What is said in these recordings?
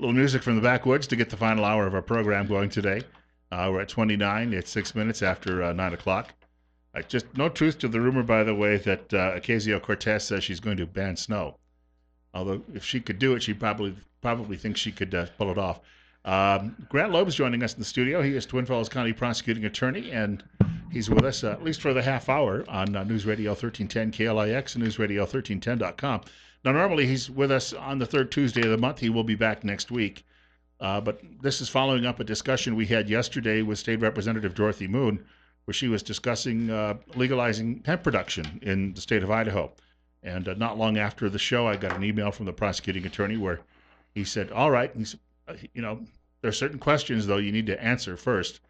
little music from the backwoods to get the final hour of our program going today. We're at 29. It's 6 minutes after 9 o'clock. Just no truth to the rumor, by the way, that Ocasio-Cortez says she's going to ban snow. Although if she could do it, she probably thinks she could pull it off. Grant Loeb is joining us in the studio. He is Twin Falls County prosecuting attorney, and he's with us at least for the half hour on News Radio 1310 KLIX and newsradio1310.com. Now, normally he's with us on the third Tuesday of the month. He will be back next week. But this is following up a discussion we had yesterday with State Representative Dorothy Moon, where she was discussing legalizing hemp production in the state of Idaho. And not long after the show, I got an email from the prosecuting attorney where he said, all right, there are certain questions, though, you need to answer first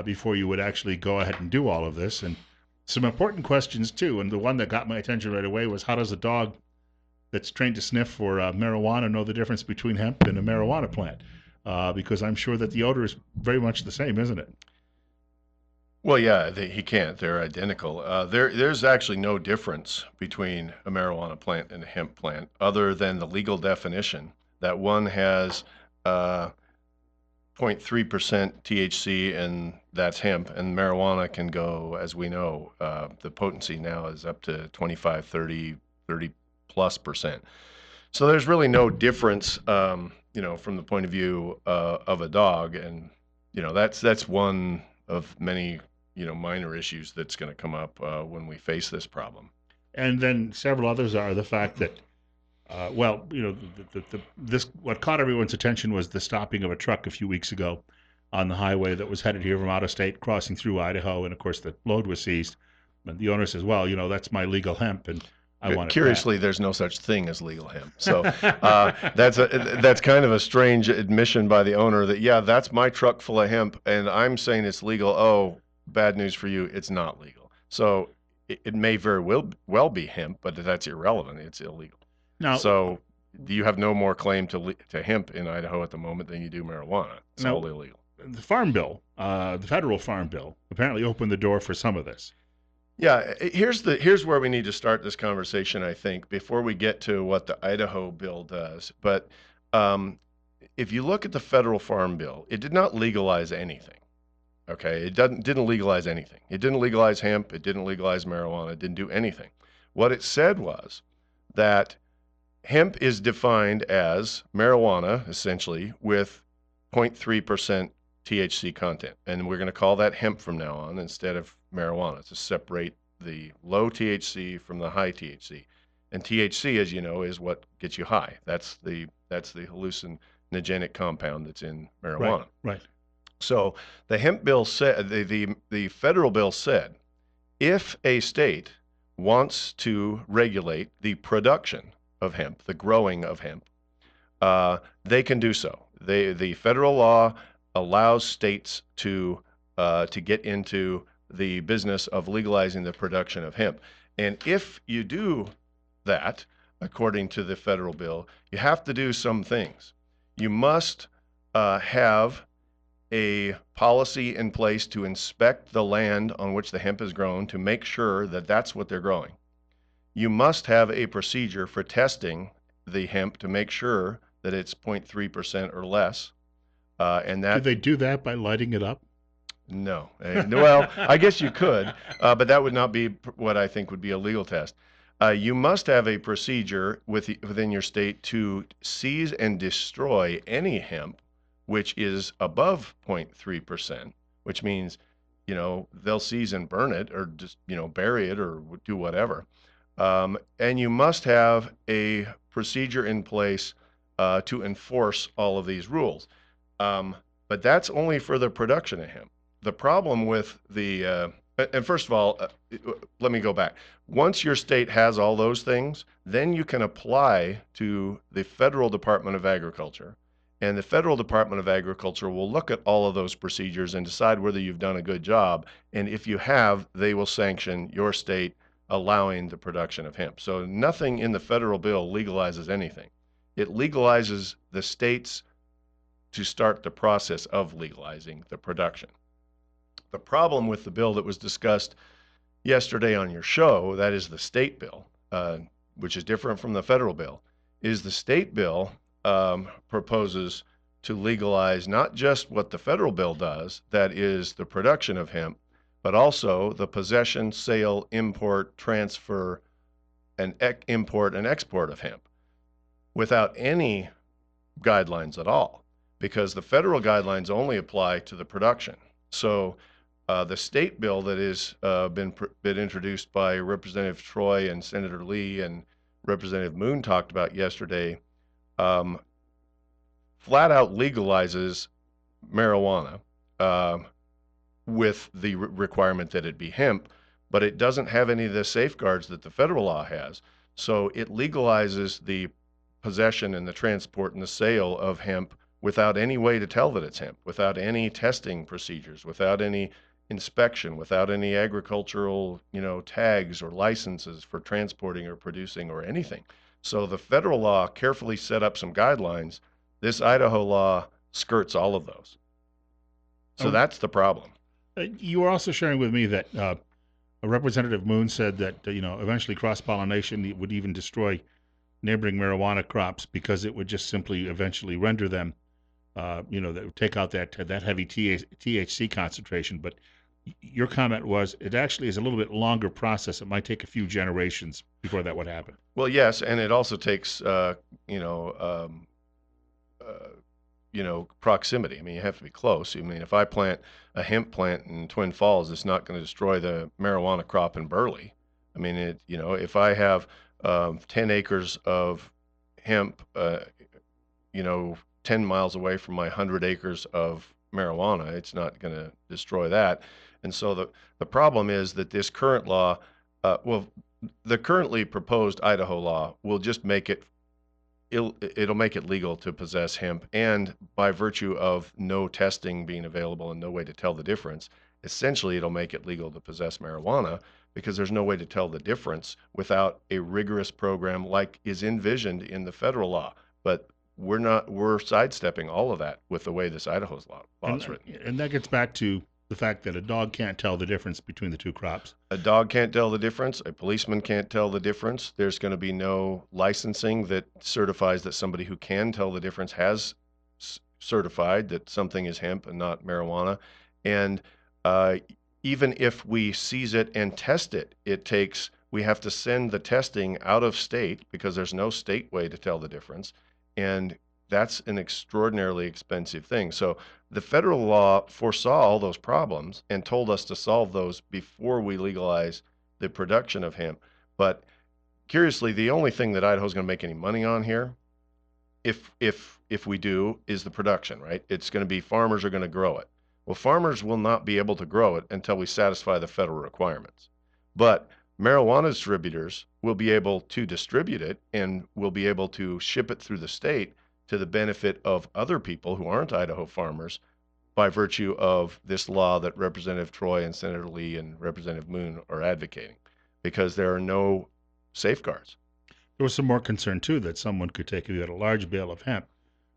before you would actually go ahead and do all of this. And some important questions, too. And the one that got my attention right away was, how does a dog that's trained to sniff for marijuana know the difference between hemp and a marijuana plant? Because I'm sure that the odor is very much the same, isn't it? Well, yeah, he can't. They're identical. There's actually no difference between a marijuana plant and a hemp plant other than the legal definition that one has 0.3% THC, and that's hemp, and marijuana can go, as we know, the potency now is up to 25, 30 plus percent. So there's really no difference, from the point of view of a dog, and that's one of many minor issues that's going to come up when we face this problem. And then several others are the fact that, what caught everyone's attention was the stopping of a truck a few weeks ago on the highway that was headed here from out of state, crossing through Idaho, and of course the load was seized. And the owner says, well, that's my legal hemp, and I want it Curiously, back. there's no such thing as legal hemp. So that's kind of a strange admission by the owner that, yeah, that's my truck full of hemp, and I'm saying it's legal. Oh, bad news for you, it's not legal. So it may very well be hemp, but that's irrelevant. It's illegal. Now, so you have no more claim to hemp in Idaho at the moment than you do marijuana. It's all illegal. The Farm Bill, the federal Farm Bill, apparently opened the door for some of this. Yeah, here's where we need to start this conversation, I think, before we get to what the Idaho bill does. But if you look at the federal Farm Bill, it did not legalize anything. Okay, it didn't legalize anything. It didn't legalize hemp. It didn't legalize marijuana. It didn't do anything. What it said was that hemp is defined as marijuana, essentially, with 0.3% THC content. And we're going to call that hemp from now on instead of marijuana to separate the low THC from the high THC. And THC, as you know, is what gets you high. That's the hallucinogenic compound that's in marijuana. Right. So the hemp bill said, the federal bill said, if a state wants to regulate the production of hemp, the growing of hemp, they can do so. The federal law allows states to get into the business of legalizing the production of hemp. And if you do that, according to the federal bill, you have to do some things. You must have a policy in place to inspect the land on which the hemp is grown to make sure that that's what they're growing. You must have a procedure for testing the hemp to make sure that it's 0.3% or less. And that, do they do that by lighting it up? No. Well, I guess you could, but that would not be what I think would be a legal test. You must have a procedure within your state to seize and destroy any hemp which is above 0.3%, which means, they'll seize and burn it or just, bury it or do whatever. And you must have a procedure in place to enforce all of these rules. But that's only for the production of hemp. The problem with and first of all, let me go back. Once your state has all those things, then you can apply to the Federal Department of Agriculture. And the Federal Department of Agriculture will look at all of those procedures and decide whether you've done a good job. And if you have, they will sanction your state allowing the production of hemp. So nothing in the federal bill legalizes anything. It legalizes the states to start the process of legalizing the production. The problem with the bill that was discussed yesterday on your show, that is the state bill, which is different from the federal bill, is the state bill proposes to legalize not just what the federal bill does, that is the production of hemp, but also the possession, sale, import, transfer, and import and export of hemp without any guidelines at all, because the federal guidelines only apply to the production. So the state bill that has been introduced by Representative Troy and Senator Lee and Representative Moon talked about yesterday um, flat out legalizes marijuana with the requirement that it be hemp, but it doesn't have any of the safeguards that the federal law has. So it legalizes the possession and the transport and the sale of hemp without any way to tell that it's hemp, without any testing procedures, without any inspection, without any agricultural, tags or licenses for transporting or producing or anything. So the federal law carefully set up some guidelines. This Idaho law skirts all of those. So that's the problem. You were also sharing with me that Representative Moon said that eventually cross-pollination would even destroy neighboring marijuana crops because it would just simply eventually render them, that would take out that heavy THC concentration. But your comment was it actually is a little bit longer process. It might take a few generations before that would happen. Well, yes, and it also takes proximity. I mean, you have to be close. I mean, if I plant a hemp plant in Twin Falls, it's not going to destroy the marijuana crop in Burley. I mean, if I have 10 acres of hemp, 10 miles away from my 100 acres of marijuana, it's not going to destroy that. And so the problem is that this current law, the currently proposed Idaho law will just make it'll make it legal to possess hemp, and by virtue of no testing being available and no way to tell the difference, essentially it'll make it legal to possess marijuana because there's no way to tell the difference without a rigorous program like is envisioned in the federal law. But we're sidestepping all of that with the way this Idaho's law is written. And that gets back to the fact that a dog can't tell the difference between the two crops. A dog can't tell the difference. A policeman can't tell the difference. There's going to be no licensing that certifies that somebody who can tell the difference has certified that something is hemp and not marijuana. And even if we seize it and test it, we have to send the testing out of state because there's no state way to tell the difference. And that's an extraordinarily expensive thing. So the federal law foresaw all those problems and told us to solve those before we legalize the production of hemp. But curiously, the only thing that Idaho's going to make any money on here, if we do, is the production, right? It's going to be farmers are going to grow it. Well, farmers will not be able to grow it until we satisfy the federal requirements. But marijuana distributors will be able to distribute it and will be able to ship it through the state to the benefit of other people who aren't Idaho farmers by virtue of this law that Representative Troy and Senator Lee and Representative Moon are advocating, because there are no safeguards. There was some more concern, too, that someone could take, if you had a large bale of hemp,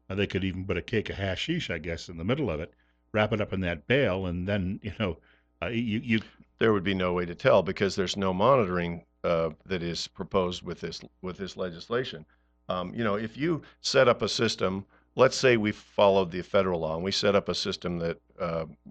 they could even put a cake of hashish, I guess, in the middle of it, wrap it up in that bale, and then, there would be no way to tell because there's no monitoring that is proposed with this legislation. If you set up a system, let's say we followed the federal law and we set up a system that,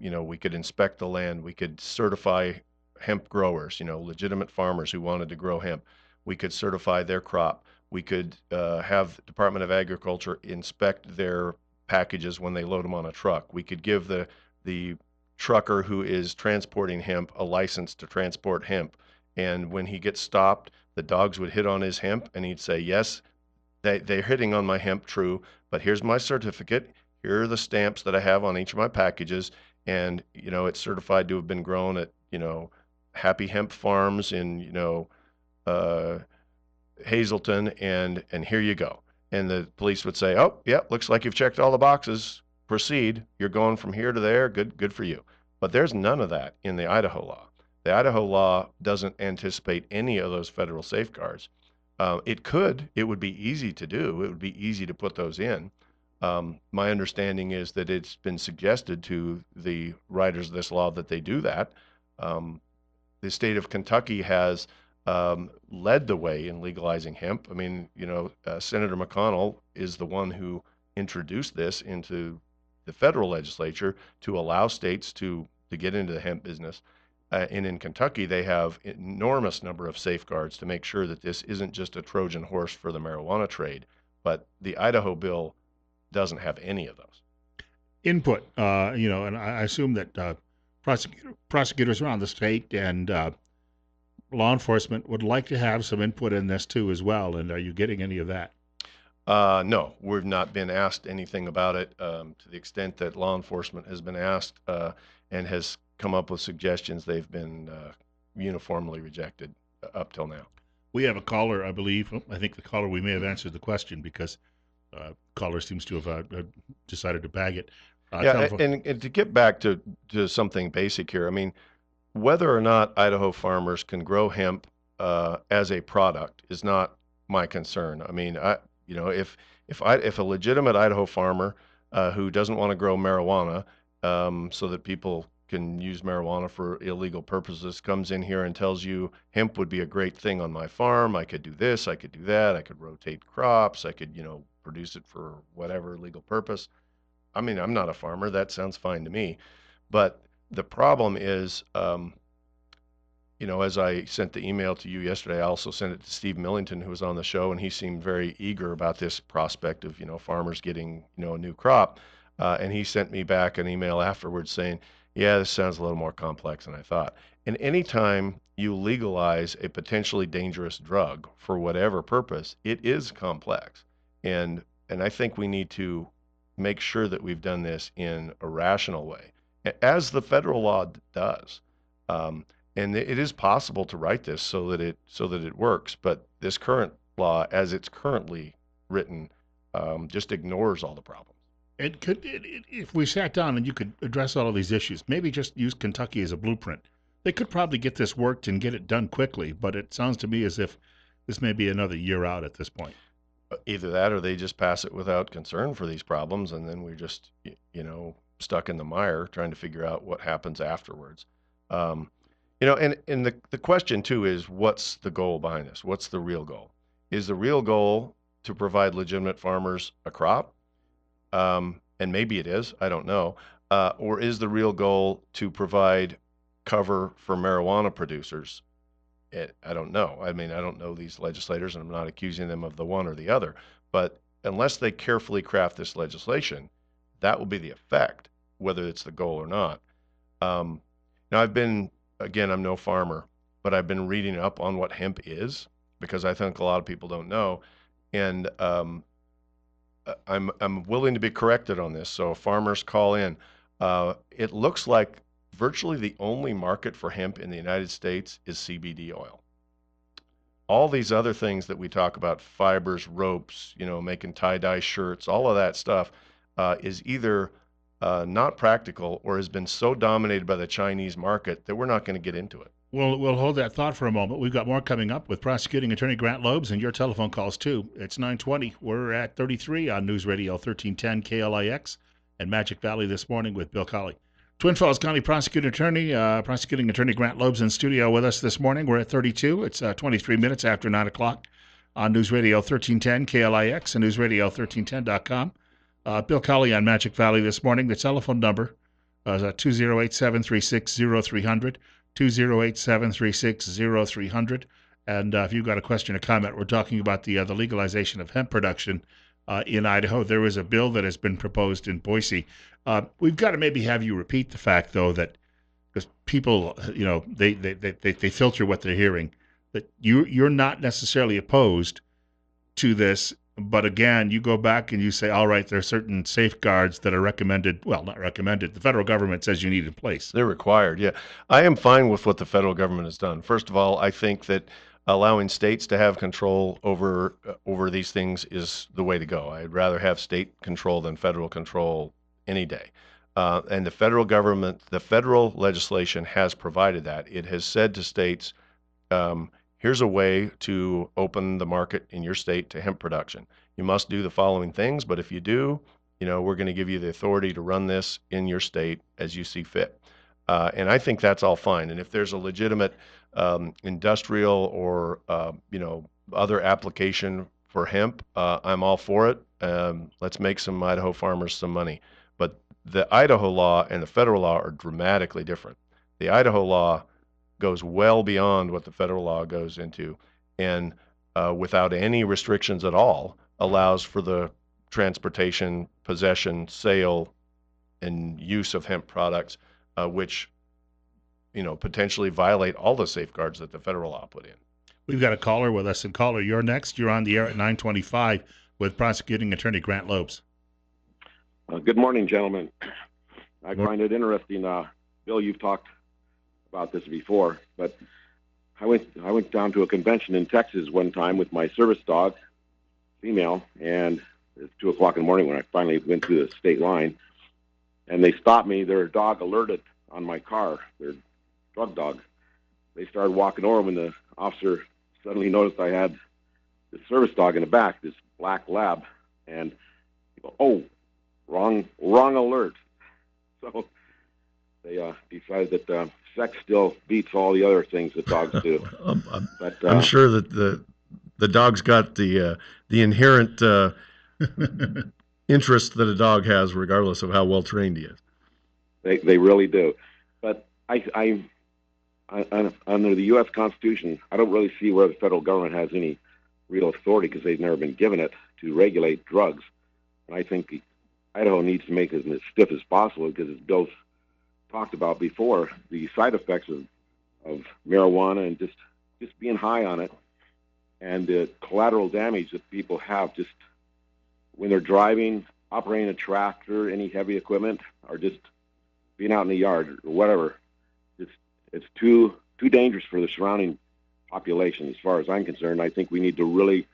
we could inspect the land, we could certify hemp growers, legitimate farmers who wanted to grow hemp. We could certify their crop. We could have the Department of Agriculture inspect their packages when they load them on a truck. We could give the trucker who is transporting hemp a license to transport hemp. And when he gets stopped, the dogs would hit on his hemp and he'd say, yes, they're hitting on my hemp, true, but here's my certificate. Here are the stamps that I have on each of my packages. And, it's certified to have been grown at, Happy Hemp Farms in, Hazleton, and here you go. And the police would say, oh, yeah, looks like you've checked all the boxes. Proceed. You're going from here to there. Good for you. But there's none of that in the Idaho law. The Idaho law doesn't anticipate any of those federal safeguards. It would be easy to do. It would be easy to put those in. My understanding is that it's been suggested to the writers of this law that they do that. The state of Kentucky has led the way in legalizing hemp. I mean, Senator McConnell is the one who introduced this into the federal legislature to allow states to get into the hemp business. And in Kentucky, they have enormous number of safeguards to make sure that this isn't just a Trojan horse for the marijuana trade. But the Idaho bill doesn't have any of those. Input, and I assume that prosecutors around the state and law enforcement would like to have some input in this too as well. And are you getting any of that? No, we've not been asked anything about it to the extent that law enforcement has been asked and has come up with suggestions. They've been uniformly rejected up till now. We have a caller, I believe. I think the caller, we may have answered the question because caller seems to have decided to bag it. Yeah, and to get back to something basic here, I mean, whether or not Idaho farmers can grow hemp as a product is not my concern. I mean, if a legitimate Idaho farmer who doesn't want to grow marijuana so that people can use marijuana for illegal purposes comes in here and tells you hemp would be a great thing on my farm, I could do this, I could do that, I could rotate crops, I could, produce it for whatever legal purpose. I mean, I'm not a farmer. That sounds fine to me. But the problem is, as I sent the email to you yesterday, I also sent it to Steve Millington, who was on the show, and he seemed very eager about this prospect of, farmers getting, a new crop. And he sent me back an email afterwards saying, yeah, this sounds a little more complex than I thought. And anytime you legalize a potentially dangerous drug for whatever purpose, it is complex. And I think we need to make sure that we've done this in a rational way, as the federal law does. And it is possible to write this so that it works, but this current law, as it's currently written, just ignores all the problems. If we sat down and you could address all of these issues, maybe just use Kentucky as a blueprint. They could probably get this worked and get it done quickly, but it sounds to me as if this may be another year out at this point. Either that or they just pass it without concern for these problems, and then we're just, stuck in the mire trying to figure out what happens afterwards. And the question too is, what's the goal behind this? What's the real goal? Is the real goal to provide legitimate farmers a crop? And maybe it is, I don't know. Or is the real goal to provide cover for marijuana producers? I don't know. I mean, I don't know these legislators, and I'm not accusing them of the one or the other. But unless they carefully craft this legislation, that will be the effect, whether it's the goal or not. Now, again, I'm no farmer, but I've been reading up on what hemp is because I think a lot of people don't know. And I'm willing to be corrected on this. So if farmers call in, it looks like virtually the only market for hemp in the United States is CBD oil. All these other things that we talk about, fibers, ropes, making tie-dye shirts, all of that stuff is either not practical or has been so dominated by the Chinese market that we're not going to get into it. We'll hold that thought for a moment. We've got more coming up with Prosecuting Attorney Grant Loebs and your telephone calls too. It's 9:20. We're at 33 on News Radio 1310 KLIX and Magic Valley this morning with Bill Colley. Twin Falls County Prosecuting Attorney Grant Loebs in studio with us this morning. We're at 32. It's 23 minutes after 9 o'clock on News Radio 1310 KLIX and newsradio1310.com. Bill Colley on Magic Valley this morning. The telephone number is 208-736-0300, 208-736-0300. And if you've got a question or comment, we're talking about the legalization of hemp production in Idaho. There is a bill that has been proposed in Boise. We've got to maybe have you repeat the fact, though, that because people, they filter what they're hearing, that you're not necessarily opposed to this, but again, you go back and you say, all right, there are certain safeguards that are recommended. Well, not recommended. The federal government says you need in place. They're required, yeah. I am fine with what the federal government has done. First of all, I think that allowing states to have control over these things is the way to go. I'd rather have state control than federal control any day. And the federal government, the federal legislation has provided that. It has said to states, here's a way to open the market in your state to hemp production. You must do the following things, but if you do, we're going to give you the authority to run this in your state as you see fit. And I think that's all fine. And if there's a legitimate industrial or other application for hemp, I'm all for it. Let's make some Idaho farmers some money. But the Idaho law and the federal law are dramatically different. The Idaho law goes well beyond what the federal law goes into, and without any restrictions at all, allows for the transportation, possession, sale, and use of hemp products, which potentially violate all the safeguards that the federal law put in. We've got a caller with us. And caller, you're next. You're on the air at 925 with prosecuting attorney Grant Lopes. Good morning, gentlemen. I find it interesting, Bill. You've talked about this before, but I went down to a convention in Texas one time with my service dog, female, and it's 2:00 in the morning when I finally went through the state line, and they stopped me. Their dog alerted on my car. Their drug dog. They started walking over when the officer suddenly noticed I had this service dog in the back, this black lab, and he goes, "Oh, wrong alert." So they decided that sex still beats all the other things that dogs do. But I'm sure that the dog's got the inherent interest that a dog has, regardless of how well trained he is. They really do. But I under the U.S. Constitution, I don't really see where the federal government has any real authority because they've never been given it to regulate drugs. And I think Idaho needs to make it as stiff as possible because, as Bill's talked about before, the side effects of marijuana and just being high on it and the collateral damage that people have just when they're driving, operating a tractor, any heavy equipment, or just being out in the yard or whatever. It's too dangerous for the surrounding population as far as I'm concerned. I think we need to really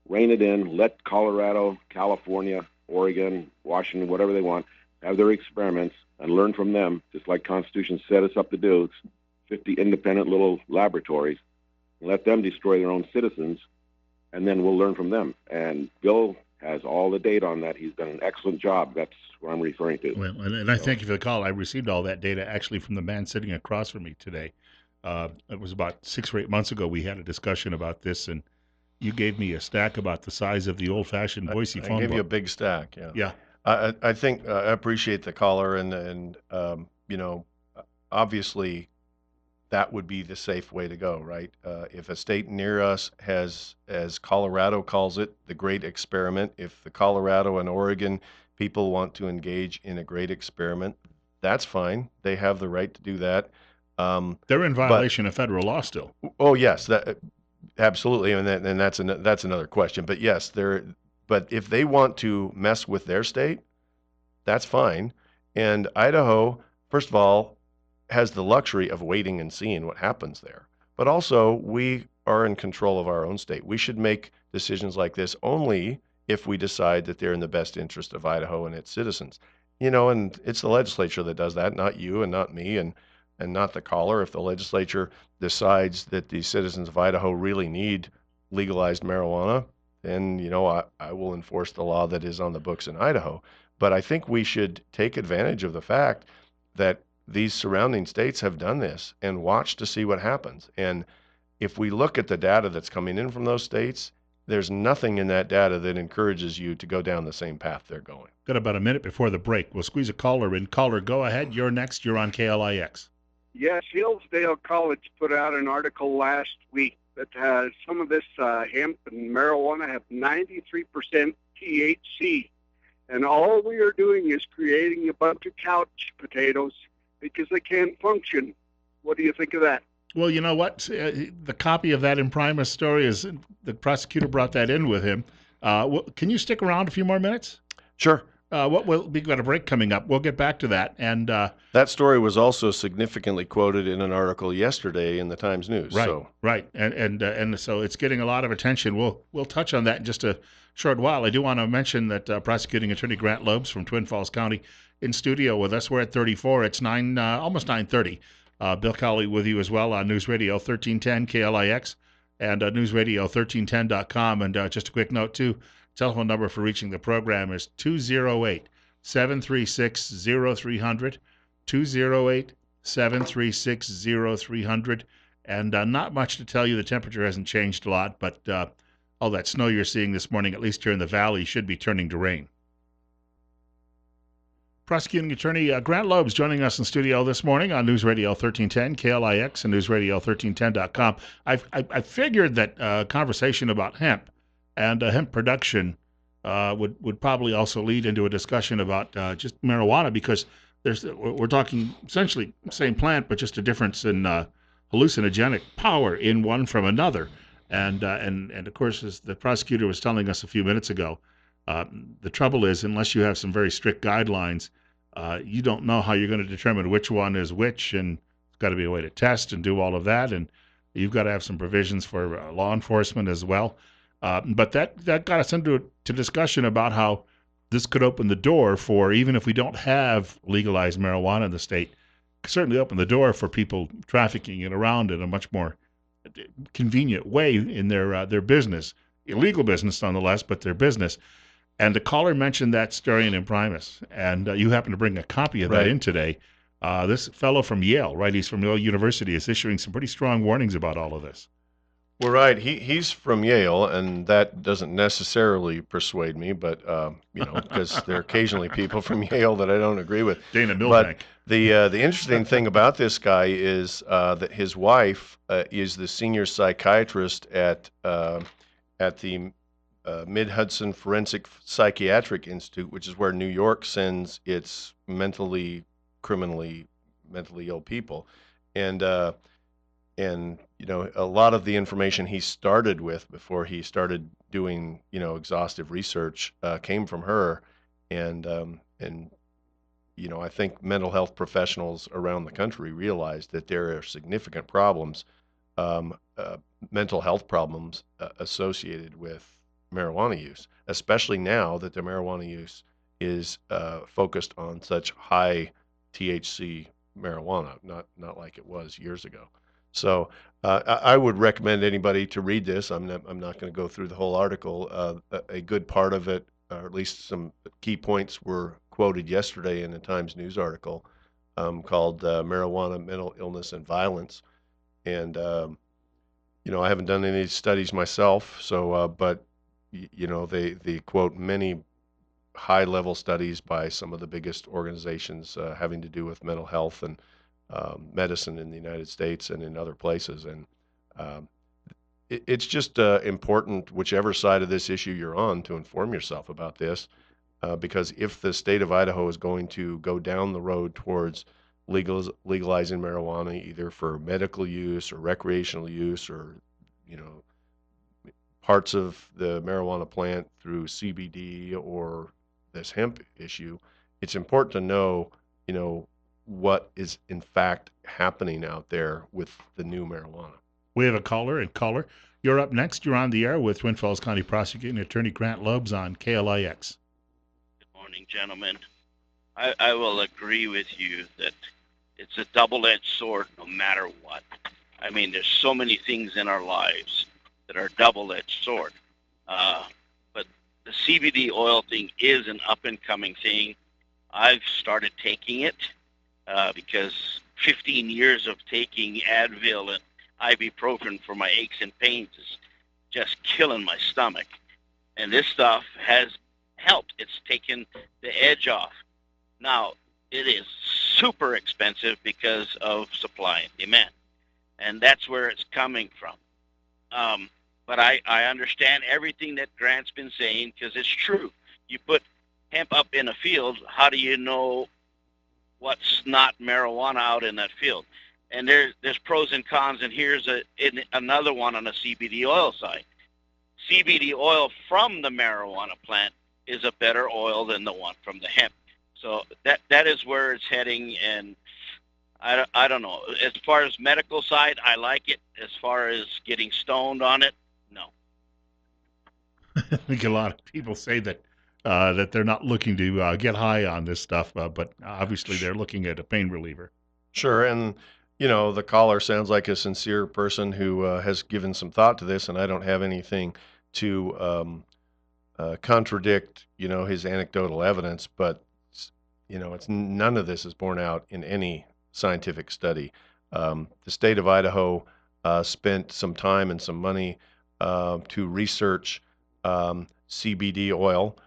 rein it in, let Colorado, California, Oregon, Washington, whatever they want, have their experiments and learn from them, just like Constitution set us up to do. It's 50 independent little laboratories. Let them destroy their own citizens, and then we'll learn from them. And Bill has all the data on that. He's done an excellent job. That's what I'm referring to. Well, and I thank you for the call. I received all that data actually from the man sitting across from me today. It was about 6 or 8 months ago we had a discussion about this, and you gave me a stack about the size of the old-fashioned Boise phone book. I gave you a big stack, yeah. Yeah. I think I appreciate the caller, and obviously that would be the safe way to go, right? If a state near us has, as Colorado calls it, the great experiment, if the Colorado and Oregon people want to engage in a great experiment, that's fine. They have the right to do that. They're in violation of federal law still. Oh, yes, that absolutely, and that's another question. But yes, but if they want to mess with their state, that's fine. And Idaho, first of all, has the luxury of waiting and seeing what happens there. But also, we are in control of our own state. We should make decisions like this only if we decide that they're in the best interest of Idaho and its citizens. And it's the legislature that does that, not you and not me and not the caller. If the legislature decides that the citizens of Idaho really need legalized marijuana, then, I will enforce the law that is on the books in Idaho. But I think we should take advantage of the fact that these surrounding states have done this and watch to see what happens. And if we look at the data that's coming in from those states, there's nothing in that data that encourages you to go down the same path they're going. Got about a minute before the break. We'll squeeze a caller in. Caller, go ahead. You're next. You're on KLIX. Yes, Hillsdale College put out an article last week that has some of this hemp and marijuana have 93% THC. And all we are doing is creating a bunch of couch potatoes because they can't function. What do you think of that? Well, you know what? The copy of that Imprimis story is the prosecutor brought that in with him. Can you stick around a few more minutes? Sure. We've got a break coming up. We'll get back to that. And that story was also significantly quoted in an article yesterday in the Times News. Right, so. Right. And so it's getting a lot of attention. We'll touch on that in just a short while. I do want to mention that prosecuting attorney Grant Lopes from Twin Falls County in studio with us. We're at 34. It's almost 9:30. Bill Cowley with you as well on News Radio 1310 KLIX and newsradio1310.com. And just a quick note, too, telephone number for reaching the program is 208-736-0300, 736-0300. And not much to tell you. The temperature hasn't changed a lot, but all that snow you're seeing this morning, at least here in the valley, should be turning to rain. Prosecuting Attorney Grant Loeb's joining us in studio this morning on News Radio 1310, KLIX, and NewsRadio1310.com. I figured that conversation about hemp and hemp production would probably also lead into a discussion about just marijuana, because we're talking essentially the same plant, but just a difference in hallucinogenic power in one from another. And of course, as the prosecutor was telling us a few minutes ago, the trouble is, unless you have some very strict guidelines, you don't know how you're going to determine which one is which, and there's got to be a way to test and do all of that, and you've got to have some provisions for law enforcement as well. But that got us into discussion about how this could open the door for, even if we don't have legalized marijuana in the state, certainly open the door for people trafficking it around in a much more convenient way in their business, illegal business nonetheless, but their business. And the caller mentioned that stare imprimis, and you happen to bring a copy of that in today. This fellow from Yale, right? He's from Yale University, is issuing some pretty strong warnings about all of this. Well, right. He's from Yale, and that doesn't necessarily persuade me, but because there are occasionally people from Yale that I don't agree with. Dana Milbank. But the interesting thing about this guy is that his wife is the senior psychiatrist at the Mid-Hudson Forensic Psychiatric Institute, which is where New York sends its mentally ill people, and a lot of the information he started with before he started doing exhaustive research came from her, and I think mental health professionals around the country realized that there are significant problems, mental health problems associated with marijuana use, especially now that the marijuana use is focused on such high THC marijuana, not like it was years ago. So I would recommend anybody to read this. I'm not going to go through the whole article. A good part of it, or at least some key points, were quoted yesterday in the Times News article called "Marijuana, Mental Illness, and Violence." And I haven't done any studies myself, so but they quote many high-level studies by some of the biggest organizations having to do with mental health and medicine in the United States and in other places. And it's just important, whichever side of this issue you're on, to inform yourself about this, because if the state of Idaho is going to go down the road towards legalizing marijuana, either for medical use or recreational use, or parts of the marijuana plant through CBD or this hemp issue, it's important to know, what is in fact happening out there with the new marijuana. We have a caller, and caller, you're up next. You're on the air with Twin Falls County Prosecuting Attorney Grant Loeb's on KLIX. Good morning, gentlemen. I will agree with you that it's a double-edged sword no matter what. I mean, there's so many things in our lives that are double-edged sword. But the CBD oil thing is an up-and-coming thing. I've started taking it because 15 years of taking Advil and ibuprofen for my aches and pains is just killing my stomach. And this stuff has helped. It's taken the edge off. Now, it is super expensive because of supply and demand. And that's where it's coming from. But I understand everything that Grant's been saying, because it's true. You put hemp up in a field, how do you know what's not marijuana out in that field? And there's pros and cons, and here's another one on the CBD oil side. CBD oil from the marijuana plant is a better oil than the one from the hemp. So that is where it's heading, and I don't know. As far as medical side, I like it. As far as getting stoned on it, no. I think a lot of people say that they're not looking to get high on this stuff, but obviously they're looking at a pain reliever. Sure, and the caller sounds like a sincere person who has given some thought to this, and I don't have anything to contradict, his anecdotal evidence, but it's none of this is borne out in any scientific study. The state of Idaho spent some time and some money to research CBD oil,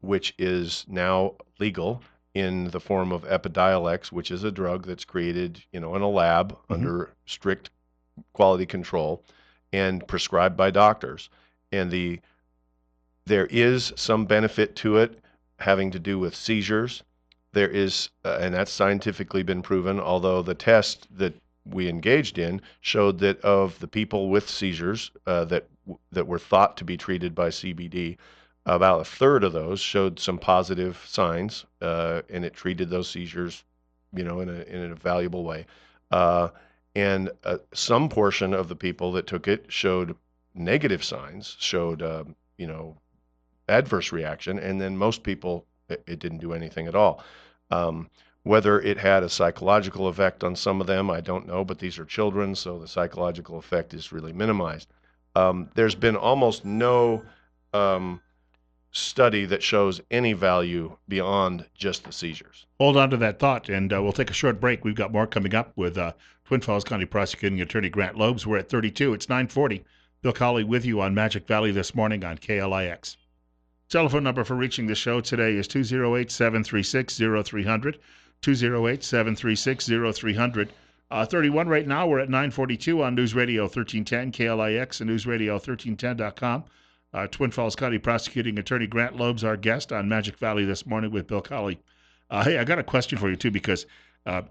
which is now legal in the form of Epidiolex, which is a drug that's created, in a lab under strict quality control and prescribed by doctors. And there is some benefit to it having to do with seizures. There is, and that's scientifically been proven, although the test that we engaged in showed that of the people with seizures that were thought to be treated by CBD, about a third of those showed some positive signs, and it treated those seizures, in a valuable way. And some portion of the people that took it showed negative signs, showed, adverse reaction, and then most people, it didn't do anything at all. Whether it had a psychological effect on some of them, I don't know, but these are children, so the psychological effect is really minimized. There's been almost no study that shows any value beyond just the seizures. Hold on to that thought, and we'll take a short break. We've got more coming up with Twin Falls County Prosecuting Attorney Grant Lobes. We're at 32. It's 9:40. Bill Colley with you on Magic Valley this morning on KLIX. Telephone number for reaching the show today is 208-736-0300, 208-736-0300. 31 right now. We're at 9:42 on News Radio 1310, KLIX, and newsradio1310.com. Twin Falls County Prosecuting Attorney Grant Lobes, our guest on Magic Valley this morning with Bill Colley. Hey, I got a question for you, too, because,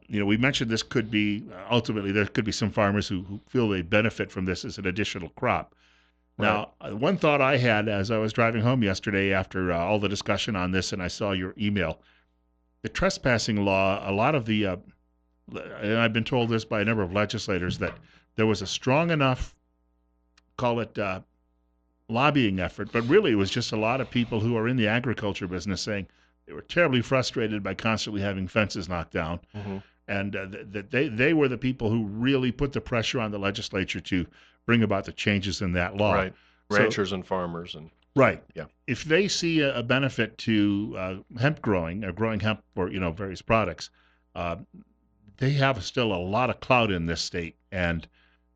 we mentioned this could be, ultimately, there could be some farmers who feel they benefit from this as an additional crop. Now, one thought I had as I was driving home yesterday after all the discussion on this, and I saw your email, the trespassing law, a lot of the, and I've been told this by a number of legislators, that there was a strong enough, call it lobbying effort, but really it was just a lot of people who are in the agriculture business saying they were terribly frustrated by constantly having fences knocked down. And that they were the people who really put the pressure on the legislature to bring about the changes in that law. Right. Ranchers and farmers. And right. Yeah. If they see a benefit to hemp growing or growing hemp for, various products, they have still a lot of clout in this state. And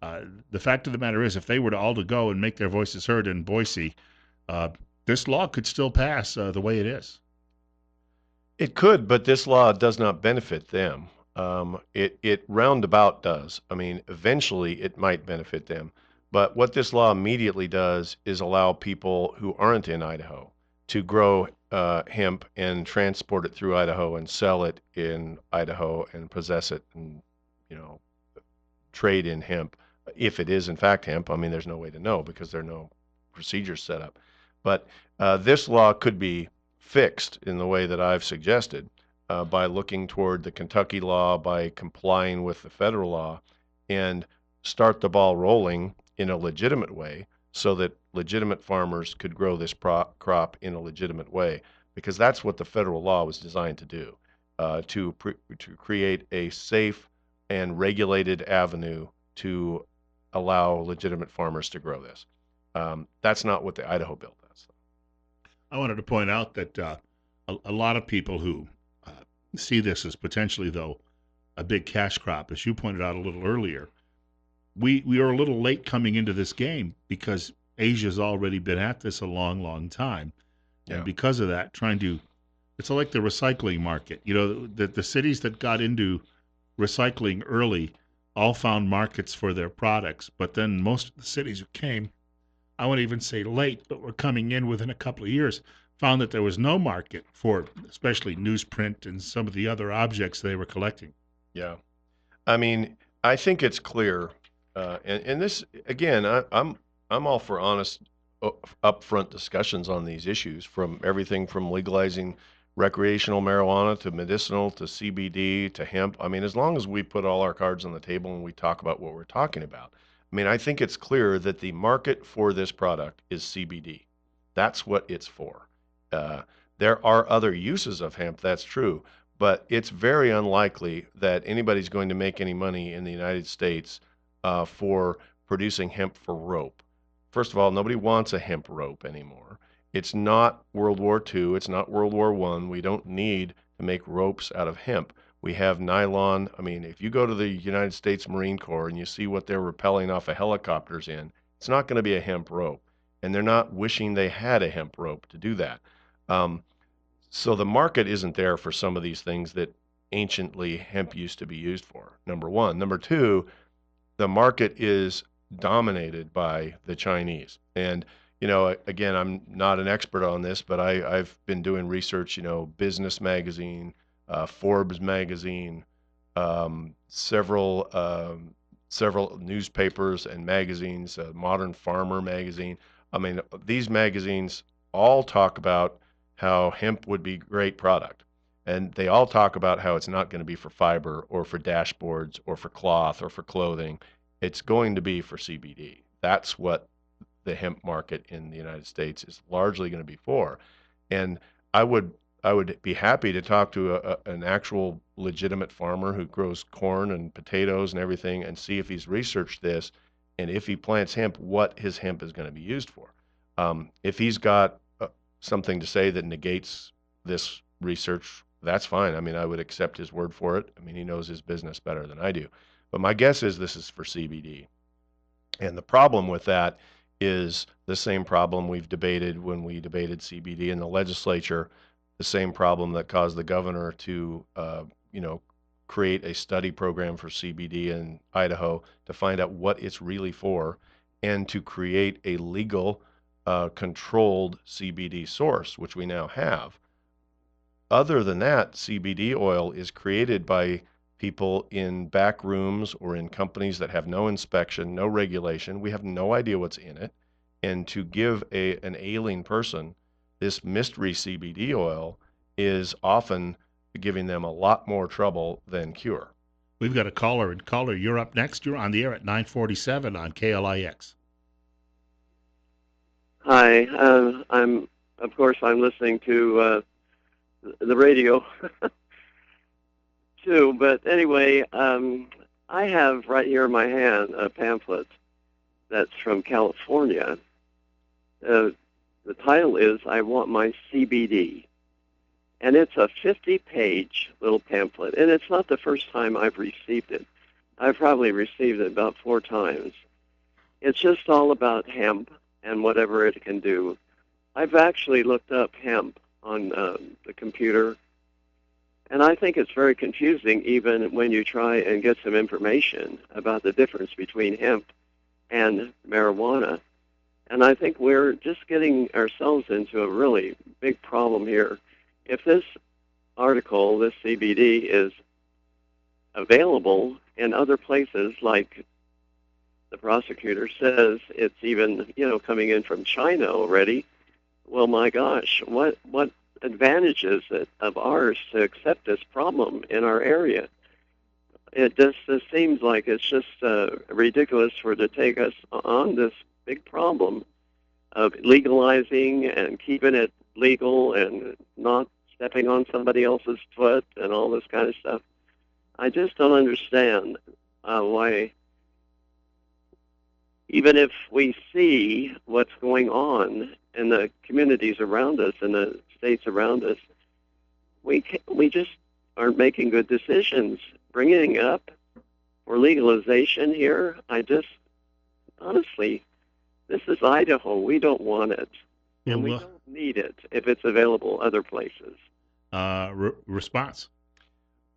the fact of the matter is, if they were all to go and make their voices heard in Boise, this law could still pass the way it is. It could, but this law does not benefit them. It roundabout does. I mean, eventually it might benefit them. But what this law immediately does is allow people who aren't in Idaho to grow hemp and transport it through Idaho and sell it in Idaho and possess it and, trade in hemp. If it is in fact hemp, I mean, there's no way to know because there are no procedures set up. But this law could be fixed in the way that I've suggested by looking toward the Kentucky law, by complying with the federal law, and start the ball rolling in a legitimate way so that legitimate farmers could grow this crop in a legitimate way, because that's what the federal law was designed to do, to create a safe and regulated avenue to allow legitimate farmers to grow this. That's not what the Idaho bill does. I wanted to point out that a lot of people who see this as potentially, though, a big cash crop, as you pointed out a little earlier, we are a little late coming into this game because Asia's already been at this a long, long time. Yeah. And because of that, it's like the recycling market. The cities that got into recycling early all found markets for their products, but then most of the cities who came, I wouldn't even say late, but were coming in within a couple of years, found that there was no market for especially newsprint and some of the other objects they were collecting. Yeah. I mean, I think it's clear, and this, again, I'm all for honest, upfront discussions on these issues, from everything from legalizing recreational marijuana to medicinal to CBD to hemp. I mean, as long as we put all our cards on the table and we talk about what we're talking about. I mean, I think it's clear that the market for this product is CBD. That's what it's for. There are other uses of hemp, that's true, but it's very unlikely that anybody's going to make any money in the United States for producing hemp for rope. First of all, nobody wants a hemp rope anymore. It's not World War II. It's not World War I. We don't need to make ropes out of hemp. We have nylon. I mean, if you go to the United States Marine Corps and you see what they're rappelling off of helicopters in, it's not going to be a hemp rope. And they're not wishing they had a hemp rope to do that. Um, so the market isn't there for some of these things that anciently hemp used to be used for, number one. Number two, the market is dominated by the Chinese. And, again, I'm not an expert on this, but I've been doing research, Business Magazine, Forbes Magazine, several newspapers and magazines, Modern Farmer magazine. I mean, these magazines all talk about how hemp would be a great product. And they all talk about how it's not going to be for fiber or for dashboards or for cloth or for clothing. It's going to be for CBD. That's what the hemp market in the United States is largely going to be for. And I would I would be happy to talk to an actual legitimate farmer who grows corn and potatoes and everything and see if he's researched this and if he plants hemp, what his hemp is going to be used for. If he's got something to say that negates this research, that's fine. I mean, I would accept his word for it. I mean, he knows his business better than I do. But my guess is this is for CBD. And the problem with that is the same problem we've debated when we debated CBD in the legislature, the same problem that caused the governor to, create a study program for CBD in Idaho to find out what it's really for and to create a legal, controlled CBD source, which we now have. Other than that, CBD oil is created by people in back rooms or in companies that have no inspection, no regulation. We have no idea what's in it. And to give an ailing person this mystery CBD oil is often giving them a lot more trouble than cure. We've got a caller. And caller, you're up next. You're on the air at 947 on KLIX. Hi, I'm listening to the radio too. But anyway, I have right here in my hand a pamphlet that's from California. The title is "I Want My CBD," and it's a 50-page little pamphlet. And it's not the first time I've received it. I've probably received it about 4 times. It's just all about hemp and whatever it can do. I've actually looked up hemp on the computer, and I think it's very confusing even when you try and get some information about the difference between hemp and marijuana. And I think we're just getting ourselves into a really big problem here. If this article, this CBD, is available in other places, like the prosecutor says it's even, coming in from China already, well, my gosh, what advantage is it of ours to accept this problem in our area? It just seems like it's just ridiculous to take us on this big problem of legalizing and keeping it legal and not stepping on somebody else's foot and all this kind of stuff. I just don't understand why, even if we see what's going on in the communities around us, in the states around us, we just aren't making good decisions. Bringing it up for legalization here, honestly, this is Idaho. We don't want it, and we don't need it if it's available other places. Response?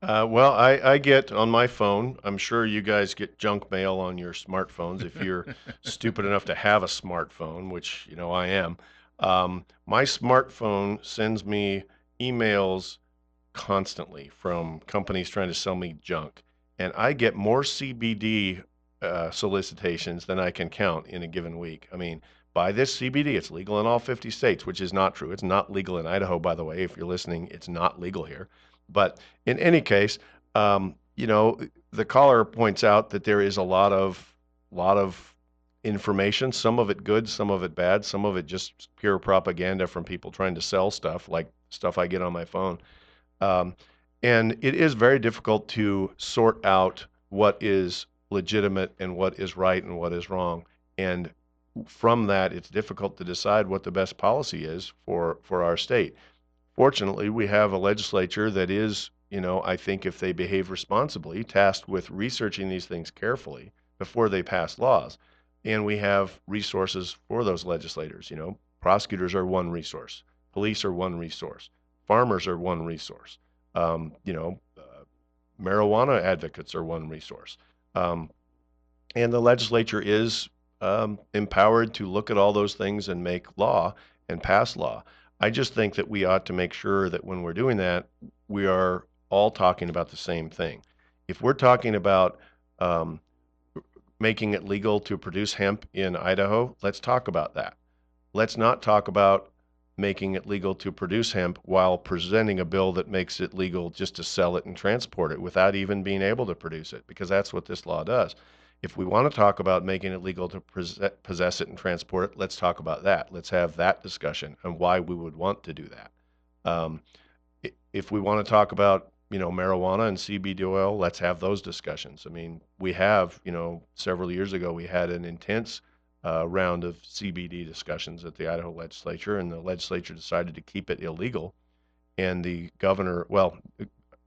Well, I get on my phone, I'm sure you guys get junk mail on your smartphones if you're stupid enough to have a smartphone, which, I am. My smartphone sends me emails constantly from companies trying to sell me junk. And I get more CBD solicitations than I can count in a given week. I mean, buy this CBD. It's legal in all 50 states, which is not true. It's not legal in Idaho, by the way. If you're listening, it's not legal here. But in any case, the caller points out that there is a lot of information, some of it good, some of it bad, some of it just pure propaganda from people trying to sell stuff, like stuff I get on my phone. And it is very difficult to sort out what is legitimate and what is right and what is wrong. And from that, it's difficult to decide what the best policy is for our state. Fortunately, we have a legislature that is I think if they behave responsibly, tasked with researching these things carefully before they pass laws, and we have resources for those legislators, prosecutors are one resource, police are one resource, farmers are one resource, marijuana advocates are one resource. Um, and the legislature is empowered to look at all those things and make law and pass law. I just think that we ought to make sure that when we're doing that, we are all talking about the same thing. If we're talking about um, making it legal to produce hemp in Idaho, let's talk about that. Let's not talk about making it legal to produce hemp while presenting a bill that makes it legal just to sell it and transport it without even being able to produce it, because that's what this law does. If we want to talk about making it legal to possess it and transport it, let's talk about that. Let's have that discussion and why we would want to do that. If we want to talk about, marijuana and CBD oil, let's have those discussions. I mean, we have, several years ago, we had an intense round of CBD discussions at the Idaho legislature, and the legislature decided to keep it illegal. And the governor, well,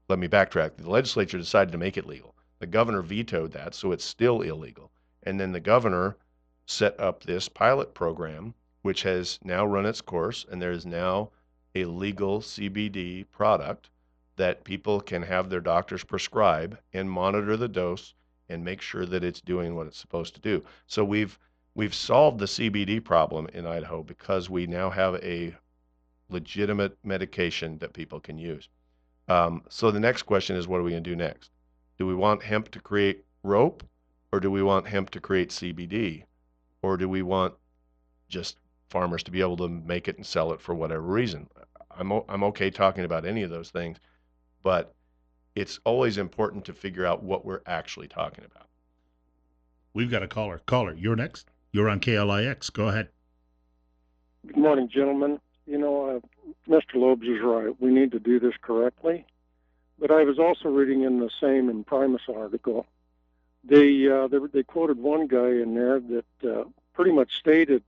let me backtrack. The legislature decided to make it legal. The governor vetoed that, so it's still illegal. And then the governor set up this pilot program, which has now run its course, and there is now a legal CBD product that people can have their doctors prescribe and monitor the dose and make sure that it's doing what it's supposed to do. So we've solved the CBD problem in Idaho because we now have a legitimate medication that people can use. So the next question is, what are we going to do next? Do we want hemp to create rope, or do we want hemp to create CBD, or do we want just farmers to be able to make it and sell it for whatever reason? I'm okay talking about any of those things, but it's always important to figure out what we're actually talking about. We've got a caller. Caller, you're next. You're on KLIX. Go ahead. Good morning, gentlemen. Mr. Loebs is right. We need to do this correctly. But I was also reading in the same Imprimis article. They quoted one guy in there that pretty much stated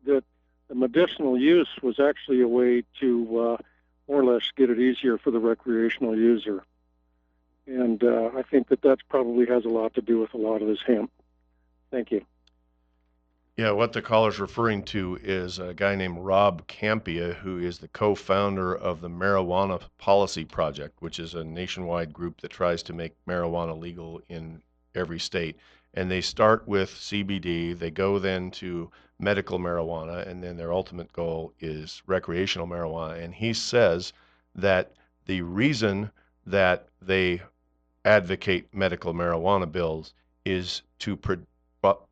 that the medicinal use was actually a way to more or less get it easier for the recreational user. And I think that probably has a lot to do with a lot of this hemp. Thank you. Yeah, what the caller's referring to is a guy named Rob Campia, who is the co-founder of the Marijuana Policy Project, which is a nationwide group that tries to make marijuana legal in every state. And they start with CBD, they go then to medical marijuana, and then their ultimate goal is recreational marijuana. And he says that the reason that they advocate medical marijuana bills is to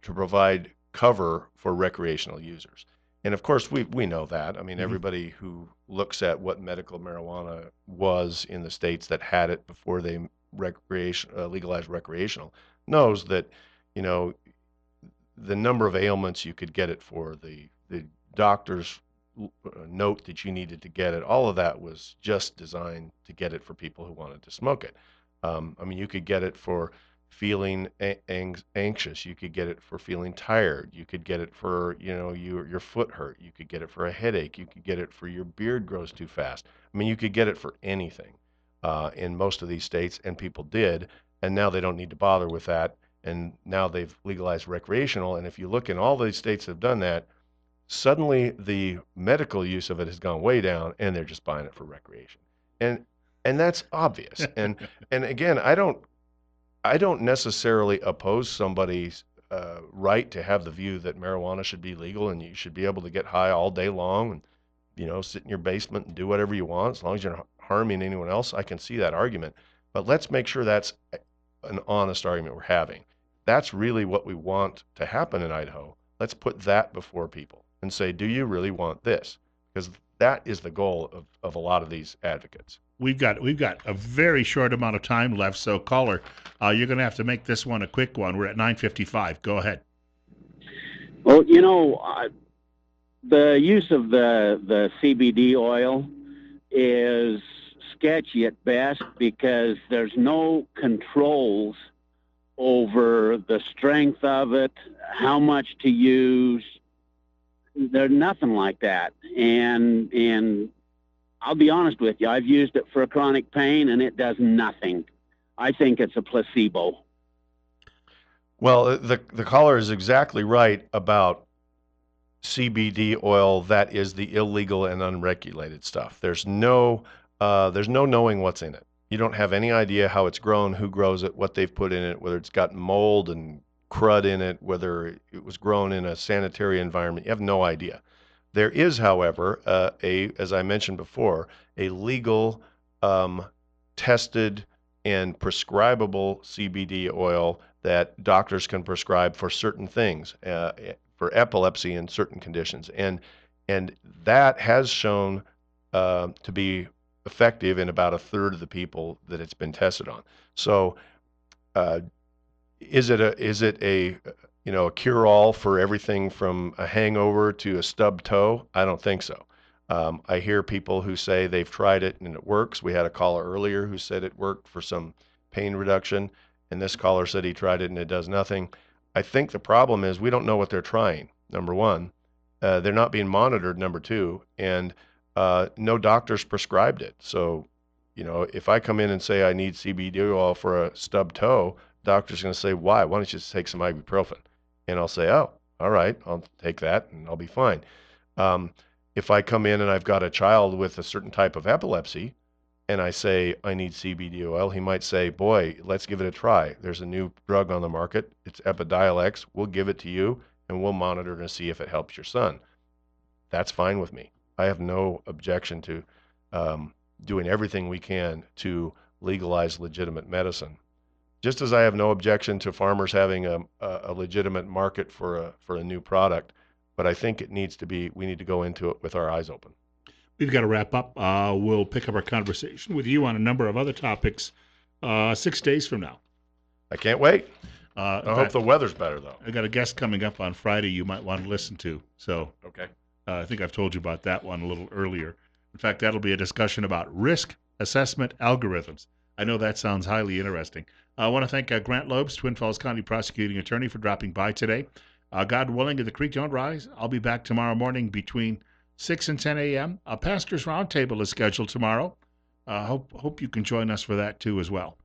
provide cover for recreational users. And of course, we know that. I mean, everybody who looks at what medical marijuana was in the states that had it before they legalized recreational knows that, the number of ailments you could get it for, the doctor's note that you needed to get it, all of that was just designed to get it for people who wanted to smoke it. I mean, you could get it for feeling anxious. You could get it for feeling tired. You could get it for, your foot hurt. You could get it for a headache. You could get it for your beard grows too fast. I mean, you could get it for anything in most of these states, and people did, and now they don't need to bother with that, and now they've legalized recreational, and if you look in all these states that have done that, suddenly the medical use of it has gone way down, and they're just buying it for recreation. And that's obvious. And again, I don't necessarily oppose somebody's right to have the view that marijuana should be legal and you should be able to get high all day long and, sit in your basement and do whatever you want as long as you're not harming anyone else. I can see that argument. But let's make sure that's an honest argument we're having. That's really what we want to happen in Idaho. Let's put that before people and say, do you really want this? Because that is the goal of a lot of these advocates. We've got a very short amount of time left, so caller, you're going to have to make this one a quick one. We're at 9:55. Go ahead. Well, the use of the CBD oil is sketchy at best because there's no controls over the strength of it, how much to use. There's nothing like that, and I'll be honest with you. I've used it for chronic pain, and it does nothing. I think it's a placebo. Well, the caller is exactly right about CBD oil that is the illegal and unregulated stuff. There's no knowing what's in it. You don't have any idea how it's grown, who grows it, what they've put in it, whether it's got mold and crud in it, whether it was grown in a sanitary environment. You have no idea. There is, however, as I mentioned before, a legal, tested and prescribable CBD oil that doctors can prescribe for certain things, for epilepsy and certain conditions, and that has shown to be effective in about a third of the people that it's been tested on. So, is it a a cure-all for everything from a hangover to a stubbed toe? I don't think so. I hear people who say they've tried it and it works. We had a caller earlier who said it worked for some pain reduction, and this caller said he tried it and it does nothing. I think the problem is we don't know what they're trying, number one. They're not being monitored, number two, and no doctors prescribed it. So, if I come in and say I need CBD oil for a stubbed toe, doctor's going to say, why? Why don't you just take some ibuprofen? And I'll say, oh, all right, I'll take that and I'll be fine. If I come in and I've got a child with a certain type of epilepsy and I say I need CBD oil, he might say, boy, let's give it a try. There's a new drug on the market. It's Epidiolex. We'll give it to you and we'll monitor and see if it helps your son. That's fine with me. I have no objection to doing everything we can to legalize legitimate medicine. Just as I have no objection to farmers having a legitimate market for a new product, but I think we need to go into it with our eyes open. We've got to wrap up. We'll pick up our conversation with you on a number of other topics 6 days from now. I can't wait. I hope the weather's better, though. I got a guest coming up on Friday you might want to listen to. So okay. I think I've told you about that one a little earlier. In fact, that'll be a discussion about risk assessment algorithms. I know that sounds highly interesting. I want to thank Grant Lobes, Twin Falls County Prosecuting Attorney, for dropping by today. God willing, if the creek don't rise, I'll be back tomorrow morning between 6 and 10 a.m. A pastor's roundtable is scheduled tomorrow. Hope you can join us for that too as well.